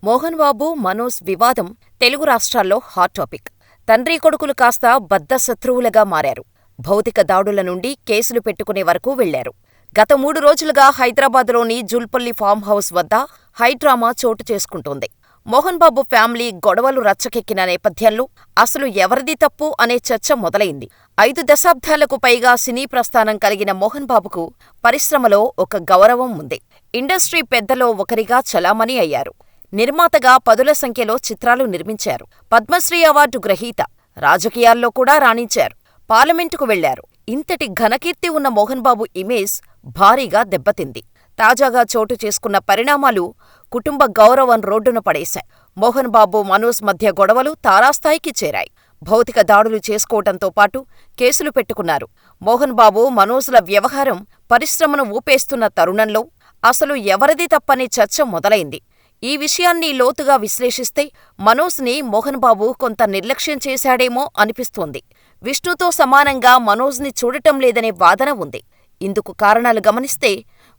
మోహన్ బాబు, మనోజ్ వివాదం తెలుగు రాష్ట్రాల్లో hot topic. తండ్రీ కొడుకులు కాస్త బద్ధశత్రువులుగా మారారు. భౌతిక దాడుల నుండి కేసులు పెట్టుకునే వరకు వెళ్లారు. గత 3 రోజులుగా హైదరాబాద్లోని జుల్పల్లి ఫామ్ హౌస్ వద్ద హైడ్రామా చోటు చేసుకుంటోంది. మోహన్ బాబు ఫ్యామిలీ గొడవలు రచ్చకెక్కిన నేపథ్యంలో అసలు ఎవరిది తప్పు అనే చర్చ మొదలైంది. 5 దశాబ్దాలకు పైగా సినీ ప్రస్థానం కలిగిన మోహన్ బాబుకు పరిశ్రమలో ఒక గౌరవం ఉంది. ఇండస్ట్రీ పెద్దలో ఒకరిగా చలామణి అయ్యారు. నిర్మాతగా పదుల సంఖ్యలో చిత్రాలు నిర్మించారు. పద్మశ్రీ అవార్డు గ్రహీత. రాజకీయాల్లో కూడా రాణించారు. పార్లమెంటుకు వెళ్లారు. ఇంతటి ఘనకీర్తి ఉన్న మోహన్ బాబు ఇమేజ్ భారీగా దెబ్బతింది. తాజాగా చోటు చేసుకున్న పరిణామాలు కుటుంబ గౌరవం రోడ్డున పడేశాయి. మోహన్ బాబు, మనోజ్ మధ్య గొడవలు తారాస్థాయికి చేరాయి. భౌతిక దాడులు చేసుకోవటంతో పాటు కేసులు పెట్టుకున్నారు. మోహన్ బాబు, మనోజ్ల వ్యవహారం పరిశ్రమను ఊపేస్తున్న తరుణంలో అసలు ఎవరిది తప్పనే చర్చ మొదలైంది. ఈ విషయాన్ని లోతుగా విశ్లేషిస్తే మనోజ్ని మోహన్ బాబు కొంత నిర్లక్ష్యం చేశాడేమో అనిపిస్తోంది. విష్ణుతో సమానంగా మనోజ్ని చూడటం లేదనే వాదన ఉంది. ఇందుకు కారణాలు గమనిస్తే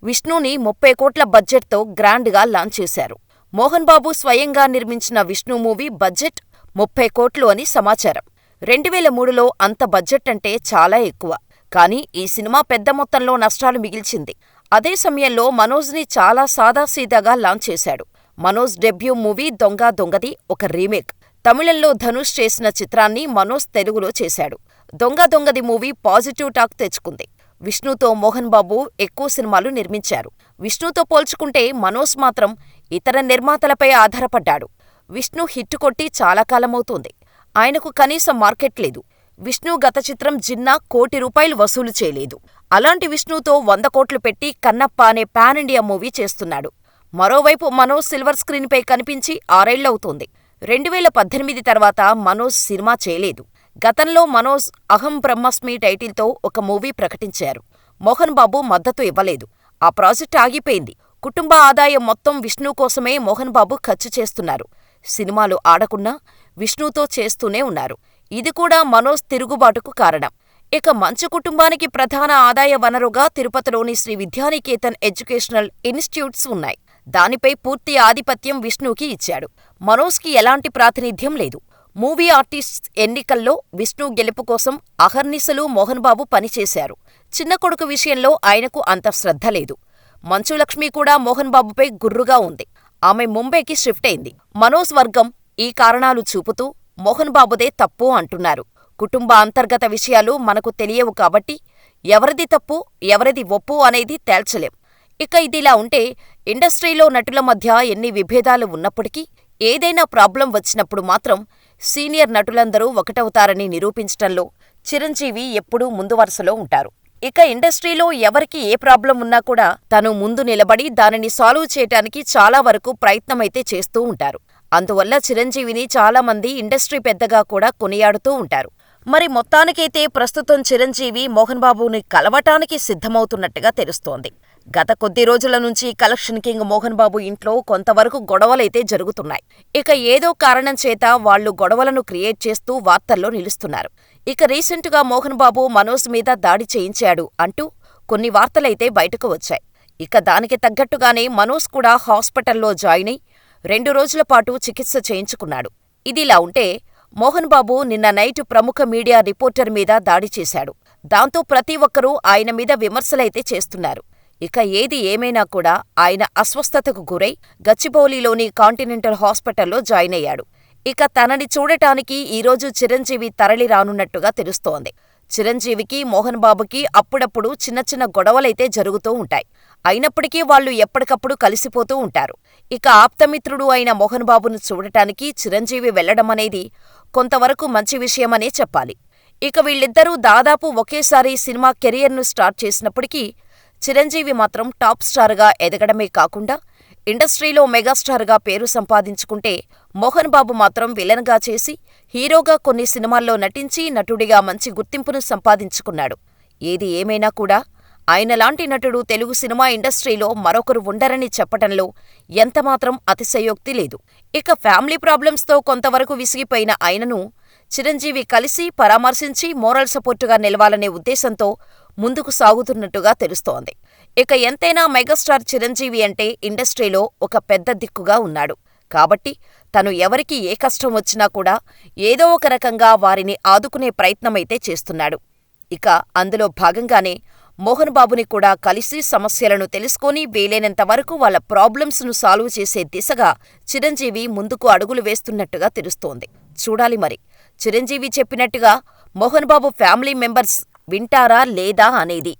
విష్ణుని 30 కోట్ల బడ్జెట్తో గ్రాండ్గా లాంచ్ చేశారు. మోహన్ బాబు స్వయంగా నిర్మించిన విష్ణు మూవీ బడ్జెట్ 30 కోట్లు అని సమాచారం. 2003లో అంత బడ్జెట్ అంటే చాలా ఎక్కువ. కానీ ఈ సినిమా పెద్ద మొత్తంలో నష్టాలు మిగిల్చింది. అదే సమయంలో మనోజ్ని చాలా సాదాసీదాగా లాంచ్ చేశాడు. మనోజ్ డెబ్యూ మూవీ దొంగ దొంగది ఒక రీమేక్. తమిళంలో ధనుష్ చేసిన చిత్రాన్ని మనోజ్ తెలుగులో చేశాడు. దొంగ దొంగది మూవీ పాజిటివ్ టాక్ తెచ్చుకుంది. విష్ణుతో మోహన్ బాబు ఎక్కువ సినిమాలు నిర్మించారు. విష్ణుతో పోల్చుకుంటే మనోజ్ మాత్రం ఇతర నిర్మాతలపై ఆధారపడ్డాడు. విష్ణు హిట్టు కొట్టి చాలా కాలమవుతోంది. ఆయనకు కనీసం మార్కెట్ లేదు. విష్ణు గత చిత్రం జిన్నా ₹1 కోటి వసూలు చేయలేదు. అలాంటి విష్ణుతో 100 కోట్లు పెట్టి కన్నప్ప అనే పాన్ ఇండియా మూవీ చేస్తున్నాడు. మరోవైపు మనోజ్ సిల్వర్ స్క్రీన్పై కనిపించి 6 ఏళ్లవుతోంది. 2018 తర్వాత మనోజ్ సినిమా చేయలేదు. గతంలో మనోజ్ అహం బ్రహ్మస్మి టైటిల్తో ఒక మూవీ ప్రకటించారు. మోహన్ బాబు మద్దతు ఇవ్వలేదు. ఆ ప్రాజెక్ట్ ఆగిపోయింది. కుటుంబ ఆదాయం మొత్తం విష్ణు కోసమే మోహన్ బాబు ఖర్చు చేస్తున్నారు. సినిమాలు ఆడకున్నా విష్ణుతో చేస్తూనే ఉన్నారు. ఇది కూడా మనోజ్ తిరుగుబాటుకు కారణం. ఇక మంచు కుటుంబానికి ప్రధాన ఆదాయ వనరుగా తిరుపతిలోని శ్రీ విద్యానికేతన్ ఎడ్యుకేషనల్ ఇన్స్టిట్యూట్స్ ఉన్నాయి. దానిపై పూర్తి ఆధిపత్యం విష్ణుకి ఇచ్చాడు. మనోజ్కి ఎలాంటి ప్రాతినిధ్యం లేదు. మూవీ ఆర్టిస్ట్స్ ఎన్నికల్లో విష్ణు గెలుపు కోసం అహర్నిశలు మోహన్ బాబు పనిచేశారు. చిన్న కొడుకు విషయంలో ఆయనకు అంత శ్రద్ధ లేదు. మంచు లక్ష్మి కూడా మోహన్ బాబుపై గుర్రుగా ఉంది. ఆమె ముంబైకి షిఫ్ట్ అయింది. మనోజ్ వర్గం ఈ కారణాలు చూపుతూ మోహన్ బాబుదే తప్పు అంటున్నారు. కుటుంబ అంతర్గత విషయాలు మనకు తెలియవు కాబట్టి ఎవరిది తప్పు, ఎవరిది ఒప్పు అనేది తేల్చలేం. ఇక ఇదిలా ఉంటే ఇండస్ట్రీలో నటుల మధ్య ఎన్ని విభేదాలు ఉన్నప్పటికీ ఏదైనా ప్రాబ్లం వచ్చినప్పుడు మాత్రం సీనియర్ నటులందరూ ఒకటవుతారని నిరూపించటంలో చిరంజీవి ఎప్పుడూ ముందు వరుసలో ఉంటారు. ఇక ఇండస్ట్రీలో ఎవరికి ఏ ప్రాబ్లం ఉన్నా కూడా తను ముందు నిలబడి దానిని సాల్వ్ చేయటానికి చాలా వరకు ప్రయత్నమైతే చేస్తూ ఉంటారు. అందువల్ల చిరంజీవిని చాలామంది ఇండస్ట్రీ పెద్దగా కూడా కొనియాడుతూ ఉంటారు. మరి మొత్తానికైతే ప్రస్తుతం చిరంజీవి మోహన్ బాబుని కలవటానికి సిద్ధమవుతున్నట్టుగా తెలుస్తోంది. గత కొద్ది రోజుల నుంచి కలెక్షన్ కింగ్ మోహన్ బాబు ఇంట్లో కొంతవరకు గొడవలైతే జరుగుతున్నాయి. ఇక ఏదో కారణం చేత వాళ్లు గొడవలను క్రియేట్ చేస్తూ వార్తల్లో నిలుస్తున్నారు. ఇక రీసెంటుగా మోహన్ బాబు మనోజ్ మీద దాడి చేయించాడు అంటూ కొన్ని వార్తలైతే బయటకు వచ్చాయి. ఇక దానికి తగ్గట్టుగానే మనోజ్ కూడా హాస్పిటల్లో జాయిన్ అయి 2 రోజుల పాటు చికిత్స చేయించుకున్నాడు. ఇదిలా ఉంటే మోహన్ బాబు నిన్న నైట్ ప్రముఖ మీడియా రిపోర్టర్ మీద దాడి చేశాడు. దాంతో ప్రతి ఒక్కరూ ఆయన మీద విమర్శలైతే చేస్తున్నారు. ఇక ఏది ఏమైనా కూడా ఆయన అస్వస్థతకు గురై గచ్చిబౌలిలోని కాంటినెంటల్ హాస్పిటల్లో జాయిన్ అయ్యాడు. ఇక తనని చూడటానికి ఈరోజు చిరంజీవి తరలి రానున్నట్టుగా తెలుస్తోంది. చిరంజీవికి, మోహన్ బాబుకి అప్పుడప్పుడు చిన్న చిన్న గొడవలైతే జరుగుతూ ఉంటాయి. అయినప్పటికీ వాళ్లు ఎప్పటికప్పుడు కలిసిపోతూ ఉంటారు. ఇక ఆప్తమిత్రుడు అయిన మోహన్ బాబును చూడటానికి చిరంజీవి వెళ్లడమనేది కొంతవరకు మంచి విషయమనే చెప్పాలి. ఇక వీళ్ళిద్దరూ దాదాపు ఒకేసారి సినిమా కెరియర్ను స్టార్ట్ చేసినప్పటికీ చిరంజీవి మాత్రం టాప్ స్టార్గా ఎదగడమే కాకుండా ఇండస్ట్రీలో మెగాస్టార్గా పేరు సంపాదించుకుంటే మోహన్ బాబు మాత్రం విలన్గా చేసి హీరోగా కొన్ని సినిమాల్లో నటించి నటుడిగా మంచి గుర్తింపును సంపాదించుకున్నాడు. ఏది ఏమైనా కూడా ఆయనలాంటి నటుడు తెలుగు సినిమా ఇండస్ట్రీలో మరొకరు ఉండరని చెప్పటంలో ఎంతమాత్రం అతిశయోక్తి లేదు. ఇక ఫ్యామిలీ ప్రాబ్లమ్స్తో కొంతవరకు విసిగిపోయిన ఆయనను చిరంజీవి కలిసి పరామర్శించి మోరల్ సపోర్టుగా నిలవాలనే ఉద్దేశంతో ముందుకు సాగుతున్నట్టుగా తెలుస్తోంది. ఇక ఎంతైనా మెగాస్టార్ చిరంజీవి అంటే ఇండస్ట్రీలో ఒక పెద్ద దిక్కుగా ఉన్నాడు. కాబట్టి తను ఎవరికి ఏ కష్టం వచ్చినా కూడా ఏదో ఒక రకంగా వారిని ఆదుకునే ప్రయత్నమైతే చేస్తున్నాడు. ఇక అందులో భాగంగానే మోహన్ బాబుని కూడా కలిసి సమస్యలను తెలుసుకొని వీలైనంత వరకు వాళ్ళ ప్రాబ్లమ్స్ను సాల్వ్ చేసే దిశగా చిరంజీవి ముందుకు అడుగులు వేస్తున్నట్టుగా తెలుస్తోంది. చూడాలి మరి చిరంజీవి చెప్పినట్టుగా మోహన్ బాబు ఫ్యామిలీ మెంబర్స్ వింటారా లేదా అనేది.